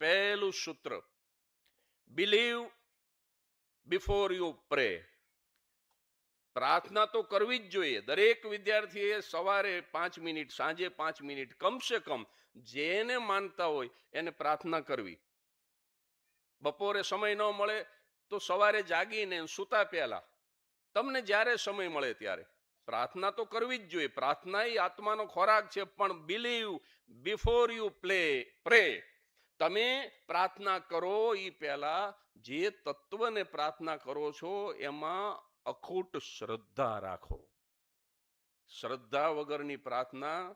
પહેલું સૂત્ર, believe before you પ્રે. પ્રાર્થના તો કરવી જ જોઈએ. દરેક વિદ્યાર્થીએ સવારે 5 મિનિટ, સાંજે 5 મિનિટ, કમસે કમ જેને માનતા હોય એને પ્રાર્થના કરવી. બપોરે સમય ન મળે તો સવારે જાગીને સૂતા પહેલા તમને જ્યારે સમય મળે ત્યારે પ્રાર્થના તો કરવી જ જોઈએ. પ્રાર્થના એ આત્માનો ખોરાક છે. પણ બિલીવ બિફોર યુ પ્રે. તમે પ્રાર્થના કરો એ પહેલા જે તત્વને પ્રાર્થના કરો છો એમાં અખૂટ શ્રદ્ધા રાખો. શ્રદ્ધા વગરની પ્રાર્થના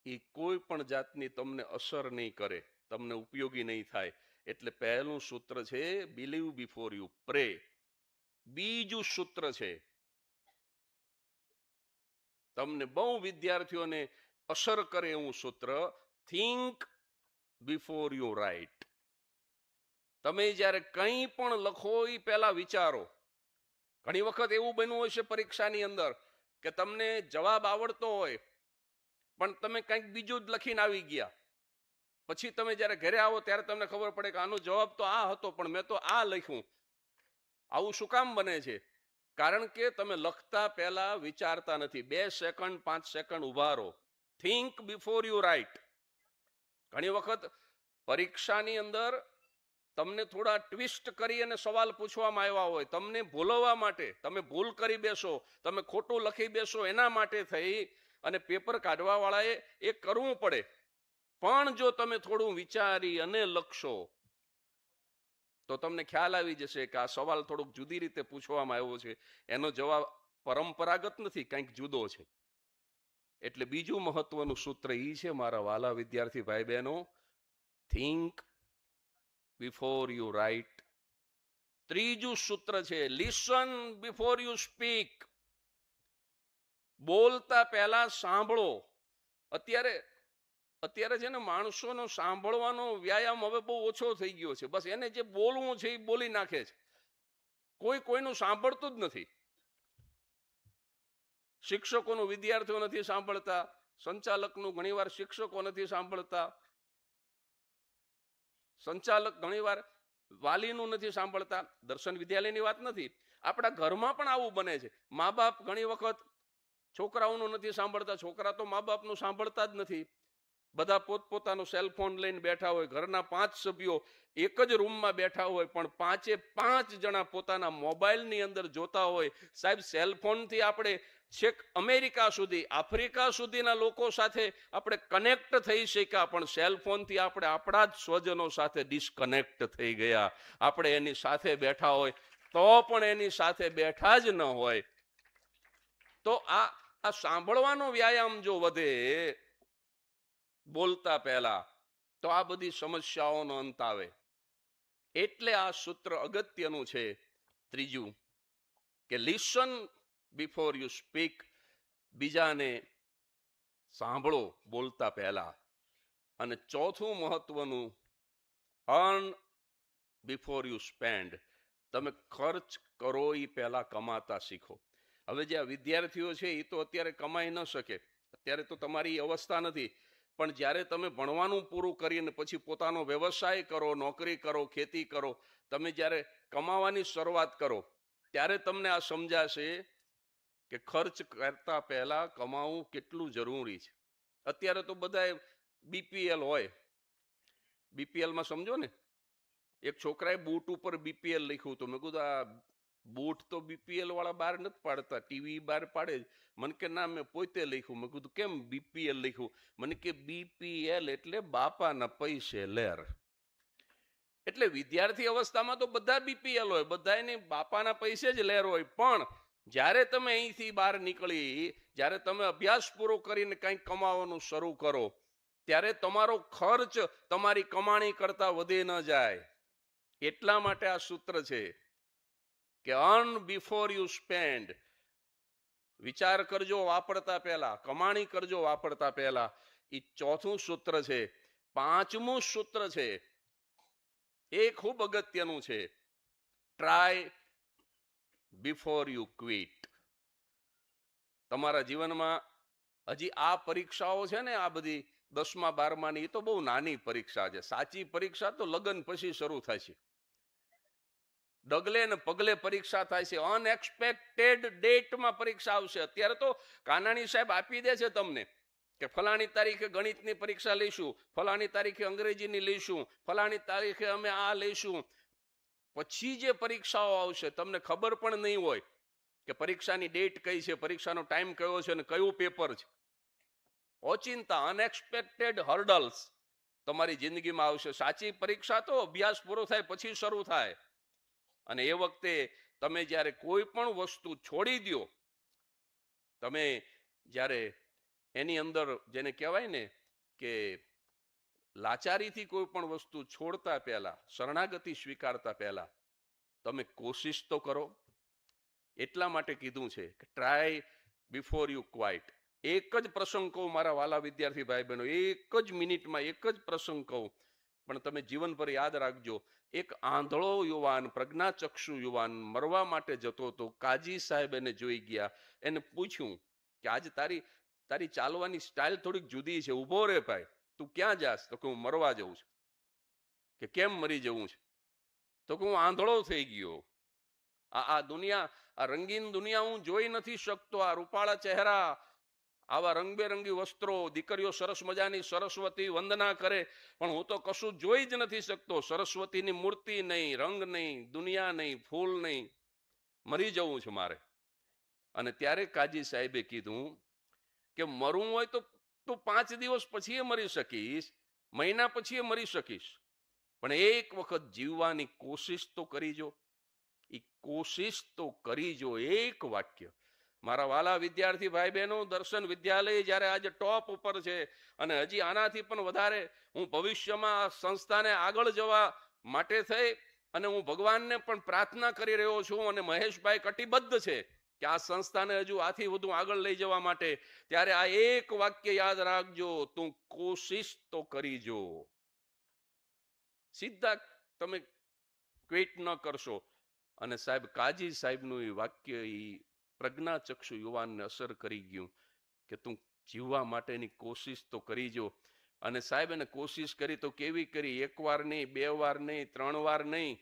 એ કોઈ પણ જાતની તમને અસર નહીં કરે, તમને ઉપયોગી નહીં થાય. એટલે પહેલું સૂત્ર છે બિલીવ બિફોર યુ પ્રે. બીજું સૂત્ર છે, તમને બહુ વિદ્યાર્થીઓને અસર કરે એવું સૂત્ર, થિંક બિફોર યુ રાઇટ. તમે જ્યારે કંઈ પણ લખો એ પહેલા વિચારો. ઘણી વખત એવું બન્યું હશે પરીક્ષાની અંદર કે તમને જવાબ આવડતો હોય પણ તમે કંઈક બીજું જ લખીને આવી ગયા. પછી તમે જ્યારે ઘરે આવો ત્યારે તમને ખબર પડે કે આનો જવાબ તો આ હતો પણ મેં તો આ લખ્યું. આવું શું કામ બને છે? કારણ કે તમે લખતા પહેલા વિચારતા નથી. 2 સેકન્ડ 5 સેકન્ડ ઉભા રહો. Think before you write. ઘણી વખત પરીક્ષાની અંદર તમને થોડા ટ્વિસ્ટ કરી અને સવાલ પૂછવામાં આવ્યા હોય, તમને ભૂલવા માટે, તમે ભૂલ કરી બેસો, તમે ખોટું લખી બેસો, એના માટે થઈ અને પેપર કાઢવા વાળાએ એ કરવું પડે. પણ જો તમે થોડું વિચારી અને લખશો તો તમને ખ્યાલ આવી જશે કે આ સવાલ થોડુંક જુદી રીતે પૂછવામાં આવ્યો છે, એનો જવાબ પરંપરાગત નથી, કંઈક જુદો છે. એટલે બીજું મહત્વનું સૂત્ર એ છે મારા વાલા વિદ્યાર્થી ભાઈ બહેનો, થિંક બિફોર યુ રાઇટ. ત્રીજું સૂત્ર છે લિસન બિફોર યુ સ્પીક. બોલતા પહેલા સાંભળો. અત્યારે છે ને માણસોનો સાંભળવાનો વ્યાયામ હવે બહુ ઓછો થઈ ગયો છે. બસ એને જે બોલવું છે એ બોલી નાખે છે. કોઈ કોઈનું સાંભળતું જ નથી. શિક્ષકોનું વિદ્યાર્થીઓ નથી સાંભળતા, સંચાલકનું ઘણીવાર શિક્ષકો નથી સાંભળતા, સંચાલક ઘણીવાર વાલીનું નથી સાંભળતા. દર્શન વિદ્યાલયની વાત નથી, આપણા ઘરમાં પણ આવું બને છે. મા બાપ ઘણી વખત છોકરાઓનું નથી સાંભળતા, છોકરા તો મા બાપનું સાંભળતા જ નથી. બધા પોતપોતાનો સેલફોન લઈને બેઠા હોય. ઘરના 5 સભ્યો એક જ રૂમમાં બેઠા હોય પણ 5 જણા પોતાના મોબાઈલની અંદર જોતા હોય. સાહેબ, સેલફોનથી આપણે છેક અમેરિકા સુધી, આફ્રિકા સુધીના લોકો સાથે આપણે કનેક્ટ થઈ શક્યા, પણ સેલફોનથી આપણે આપણા જ સ્વજનો સાથે ડિસ્કનેક્ટ થઈ ગયા. આપણે એની સાથે બેઠા હોય તો પણ એની સાથે બેઠા જ ન હોય. તો આ સાંભળવાનો વ્યાયામ જો વધે બોલતા પહેલા તો આ બધી સમસ્યાઓનો અંત આવે. એટલે આ સૂત્ર અગત્યનું છે. ત્રીજું કે લિસન બિફોર યુ સ્પીક. બીજાને સાંભળો બોલતા પહેલા. અને ચોથું મહત્વનું, અર્ન બિફોર યુ સ્પેન્ડ. તમે ખર્ચ કરો એ પહેલા કમાતા શીખો. હવે જે આ વિદ્યાર્થીઓ છે એ તો અત્યારે કમાઈ ન શકે, અત્યારે તો તમારી અવસ્થા નથી. પણ જ્યારે તમે ભણવાનું પૂરું કરીને પછી પોતાનો વ્યવસાય કરો, નોકરી કરો, ખેતી કરો, તમે જ્યારે કમાવાની શરૂઆત કરો ત્યારે તમને આ સમજાશે કે ખર્ચ કરતા પહેલા કમાવું કેટલું જરૂરી છે. અત્યારે તો બધા બીપીએલ હોય. બીપીએલમાં સમજો ને, એક છોકરાએ બૂટ ઉપર બીપીએલ લખ્યું હતું. મેં કીધું આ બૂટ તો બીપીએલ વાળા બહાર નથી પાડતા, ટીવી બહાર પાડે. મને કે ના, મેં પોતે લખ્યું. મેં કીધું કેમ બીપીએલ લખ્યું? મને કે બીપીએલ એટલે બાપાના પૈસે લેર. એટલે વિદ્યાર્થી અવસ્થામાં તો બધા બીપીએલ હોય, બધા એની બાપાના પૈસે જ લેર હોય. પણ જ્યારે તમે અહીંથી બહાર નીકળી, જ્યારે તમે અભ્યાસ પૂરો કરીને કંઈક કમાવાનું શરૂ કરો ત્યારે તમારો ખર્ચ તમારી કમાણી કરતા વધે ન જાય. એટલા માટે આ સૂત્ર છે કે અર્ન બિફોર યુ સ્પેન્ડ. વિચાર કરજો વાપરતા પહેલા, કમાણી કરજો વાપરતા પહેલા. એ ચોથું સૂત્ર છે. પાંચમું સૂત્ર છે એ ખૂબ અગત્યનું છે, ટ્રાય બિફોર યુ ક્વિટ. તમારા જીવનમાં હજી આ પરીક્ષાઓ છે ને, આ બધી 10મા 12માની એ તો બહુ નાની પરીક્ષા છે. સાચી પરીક્ષા તો લગ્ન પછી શરૂ થાય છે. ડગલે ને પગલે પરીક્ષા થાય છે. અનએક્સપેક્ટેડ ડેટમાં પરીક્ષા આવશે. અત્યારે તો કાનાણી સાહેબ આપી દે છે તમને કે ફલાણી તારીખે ગણિતની પરીક્ષા લઈશું, ફલાણી તારીખે અંગ્રેજીની લઈશું, ફલાણી તારીખે અમે આ લઈશું. પછી જે પરીક્ષાઓ આવશે તમને ખબર પણ નહીં હોય કે પરીક્ષાની ડેટ કઈ છે, પરીક્ષાનો ટાઈમ કયો છે અને કયું પેપર છે. ઓચિંતા અનએક્સપેક્ટેડ હર્ડલ્સ તમારી જિંદગીમાં આવશે. સાચી પરીક્ષા તો અભ્યાસ પૂરો થાય પછી શરૂ થાય. અને એ વખતે તમે જ્યારે કોઈ પણ વસ્તુ છોડી દો, તમે જ્યારે એની અંદર જેને કહેવાય ને કે લાચારીથી કોઈ પણ વસ્તુ છોડતા પહેલા, શરણાગતિ સ્વીકારતા પહેલા તમે કોશિશ તો કરો. એટલા માટે કીધું છે કે ટ્રાય બિફોર યુ ક્વાઇટ. એક જ પ્રસંગ કહું મારા વાલા વિદ્યાર્થી ભાઈ બહેનો, એક જ મિનિટમાં એક જ પ્રસંગ કહું, પણ તમે જીવન પર યાદ રાખજો. એક આંધળો યુવાન, પ્રજ્ઞાચક્ષુ યુવાન મરવા માટે જતો હતો. કાજી સાહેબ એને જોઈ ગયા, એને પૂછ્યું કે આજ તારી ચાલવાની સ્ટાઇલ થોડીક જુદી છે, ઊભો રે ભાઈ, તું ક્યાં જાસ? તો કે હું મરવા જઉં છું. કે કેમ મરી જવું છે? તો કે હું આંધળો થઈ ગયો. આ દુનિયા, આ રંગીન દુનિયા હું જોઈ નથી શકતો. આ રૂપાળા ચહેરા, આવા રંગબેરંગી વસ્ત્રો, દીકરીઓ સરસ મજાની સરસ્વતી વંદના કરે, પણ હું તો કશું જોઈ જ નથી શકતો. સરસ્વતીની મૂર્તિ નહીં, રંગ નહીં, દુનિયા નહીં, ફૂલ નહીં, મરી જવું છે મારે. અને ત્યારે કાજી સાહેબે કીધું કે મરવું હોય તો તું 5 દિવસ પછી મરી શકીશ, મહિના પછી મરી શકીશ, પણ એક વખત જીવવાની કોશિશ તો કરીજો. એ કોશિશ તો કરીજો. એક વાક્ય. મારા વાલા વિદ્યાર્થી ભાઈ બહેનો, દર્શન વિદ્યાલય જ્યારે આજે ટોપ ઉપર છે અને હજી આનાથી પણ વધારે હું ભવિષ્યમાં આ સંસ્થાને આગળ જવા માટે થઈ અને હું ભગવાનને પણ પ્રાર્થના કરી રહ્યો છું અને મહેશભાઈ કટિબદ્ધ છે કે આ સંસ્થાને હજુ આથી વધુ આગળ લઈ જવા માટે. ત્યારે આ એક વાક્ય યાદ રાખજો, તું કોશિશ તો કરીજો. સીધા તમે ક્વિટ ન કરશો. અને સાહેબ કાજી સાહેબનું એ વાક્ય એ પ્રજ્ઞાચક્ષુ યુવાનને અસર કરી ગયું કે તું જીવવા માટેની કોશિશ તો કરીજો. અને સાહેબ એને કોશિશ કરી તો કેવી કરી? 1 વાર નહીં, 2 વાર નહીં, 3 વાર નહીં,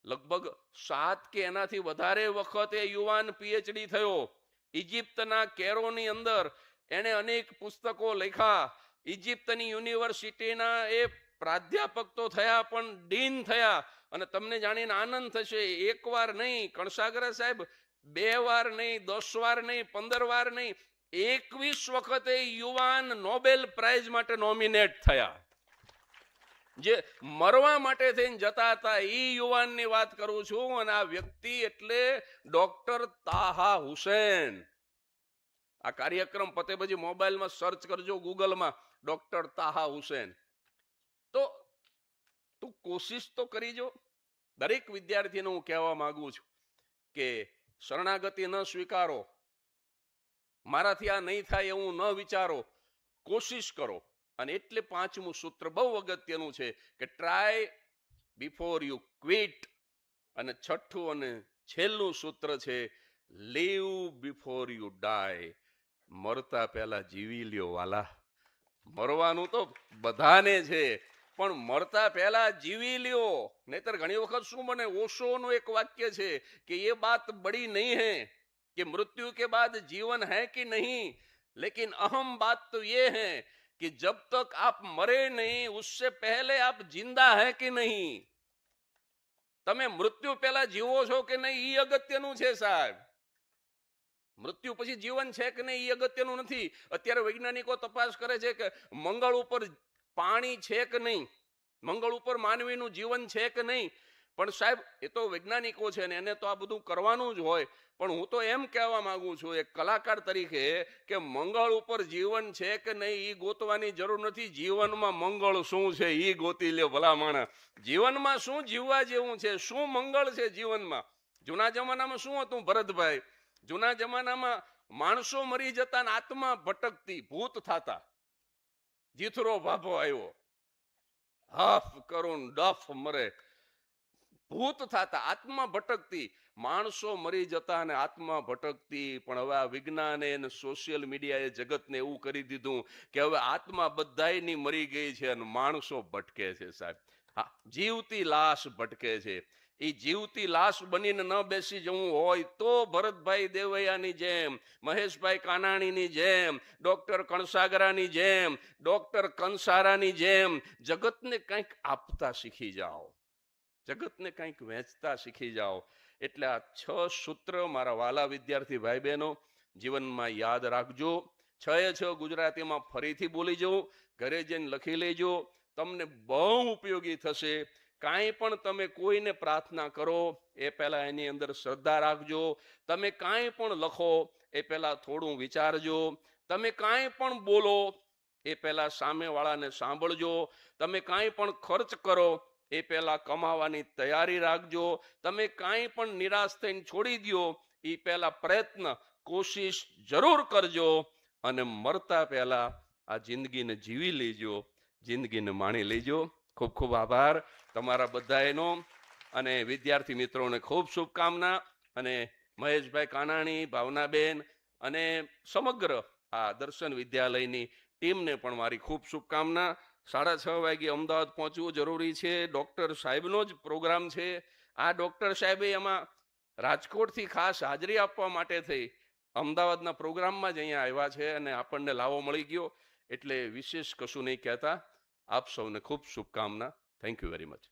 લગભગ 7 કે એનાથી વધારે વખત એ યુવાન પીએચડી થયો. ઇજિપ્તના કેરોની અંદર એને અનેક પુસ્તકો લખ્યા. ઇજિપ્તની યુનિવર્સિટીના એ પ્રાધ્યાપક તો થયા પણ ડીન થયા. અને તમને જાણીને આનંદ થશે, 1 વાર નહીં કણસાગરા સાહેબ, 2 વાર નહીં, 10 વાર નહીં, 15 વાર નહીં, 21 વખતે યુવાન નોબેલ પ્રાઇઝ માટે નોમિનેટ થયા. જે મરવા માટે થઈને જતા હતા એ યુવાનની વાત કરું છું. અને આ વ્યક્તિ એટલે ડોક્ટર તાહા હુસેન. આ કાર્યક્રમ પતે પછી મોબાઈલમાં સર્ચ કરજો, ગૂગલમાં, ડોક્ટર તાહા હુસેન. તો તું કોશિશ તો કરીજો. દરેક વિદ્યાર્થીને હું કહેવા માંગુ છું કે શરણાગતિ ન સ્વીકારો, મારાથી આ નહીં થાય એવું ન વિચારો, કોશિશ કરો. અને એટલે 5મું સૂત્ર બહુ અગત્યનું છે કે ટ્રાય બિફોર યુ ક્વિટ. અને 6થું અને છેલ્લું સૂત્ર છે લીવ બિફોર યુ ડાય. મરતા પહેલા જીવી લ્યો વાલા. મરવાનું તો બધાને છે, પણ મરતા પહેલા જીવી લ્યો. નહીતર ઘણી વખત શું બને, ઓશોનું એક વાક્ય છે કે ये बात बड़ी नहीं है कि मृत्यु के बाद जीवन है कि नहीं, लेकिन अहम बात तो ये है कि जब तक आप मरे नहीं उससे पहले आप जिंदा है कि नहीं. તમે મૃત્યુ પહેલા જીવો છો કે નહીં એ અગત્યનું છે સાહેબ. મૃત્યુ પછી જીવન છે કે નહીં એ અગત્યનું નથી. અત્યારે વૈજ્ઞાનિકો તપાસ કરે છે કે મંગળ ઉપર પાણી છે કે નહીં, મંગળ ઉપર માનવીનું જીવન છે કે નહીં. પણ સાહેબ એ તો વૈજ્ઞાનિકો છે ને એને તો આ બધું કરવાનું જ હોય. પણ હું તો એમ કહેવા માંગુ છું એક કલાકાર તરીકે કે મંગળ ઉપર જીવન છે કે નહીં એ ગોતવાની જરૂર નથી. જીવનમાં મંગળ શું છે એ ગોતી લે ભલા માણસ. જીવનમાં શું જીવવા જેવું છે, શું મંગળ છે જીવનમાં. જૂના જમાનામાં શું હતું ભરતભાઈ? જૂના જમાનામાં માણસો મરી જતા ને આત્મા ભટકતી, ભૂત થતા. જીથરો ભાભો આવ્યો, હફ કરું ડફ મરે. ભૂત થતા, આત્મા ભટકતી, માણસો મરી જતા અને આત્મા ભટકતી. પણ હવે આ વિજ્ઞાને અને સોશિયલ મીડિયાએ જગતને એવું કરી દીધું કે હવે આત્મા બધાયની મરી ગઈ છે અને માણસો ભટકે છે સાહેબ. હા, જીવતી લાશ ભટકે છે. એ જીવતી લાશ બનીને ન બેસી જવું હોય તો ભરતભાઈ દેવૈયાની જેમ, મહેશભાઈ કાનાણીની જેમ, ડોક્ટર કણસાગરાની જેમ, ડોક્ટર કંસારાની જેમ જગતને કંઈક આપતા શીખી જાઓ, જગતને કંઈક વહેંચતા શીખી જાઓ. એટલે આ 6 સૂત્ર મારા વાલા વિદ્યાર્થી ભાઈ બહેનો જીવનમાં યાદ રાખજો. 6 ગુજરાતીમાં ફરીથી બોલી જવું, ઘરે જઈને લખી લેજો, તમને બહુ ઉપયોગી થશે. કાંઈ પણ તમે કોઈને પ્રાર્થના કરો એ પહેલા એની અંદર શ્રદ્ધા રાખજો. તમે કાંઈ પણ લખો એ પહેલા થોડું વિચારજો. તમે કાંઈ પણ બોલો એ પહેલા સામેવાળાને સાંભળજો. તમે કાંઈ પણ ખર્ચ કરો એ પહેલા કમાવાની તૈયારી રાખજો. તમે કાંઈ પણ નિરાશ થઈને છોડી દો એ પહેલા પ્રયત્ન, કોશિશ જરૂર કરજો. અને મરતા પહેલા આ જિંદગીને જીવી લેજો, જિંદગીને માણી લેજો. ખૂબ ખૂબ આભાર તમારા બધાનો. અને વિદ્યાર્થી મિત્રોને ખૂબ શુભકામના. અને મહેશભાઈ કાનાણી, ભાવનાબેન અને સમગ્ર આ દર્શન વિદ્યાલયની ટીમને પણ મારી ખૂબ શુભકામના. 6:30 વાગે અમદાવાદ પહોંચવું જરૂરી છે. ડૉક્ટર સાહેબનો જ પ્રોગ્રામ છે. આ ડૉક્ટર સાહેબે એમાં રાજકોટથી ખાસ હાજરી આપવા માટે થઈ અમદાવાદના પ્રોગ્રામમાં જ અહીંયા આવ્યા છે અને આપણને લાવો મળી ગયો. એટલે વિશેષ કશું નહીં કહેતા. આપ સૌને ખૂબ શુભકામના. Thank you very much.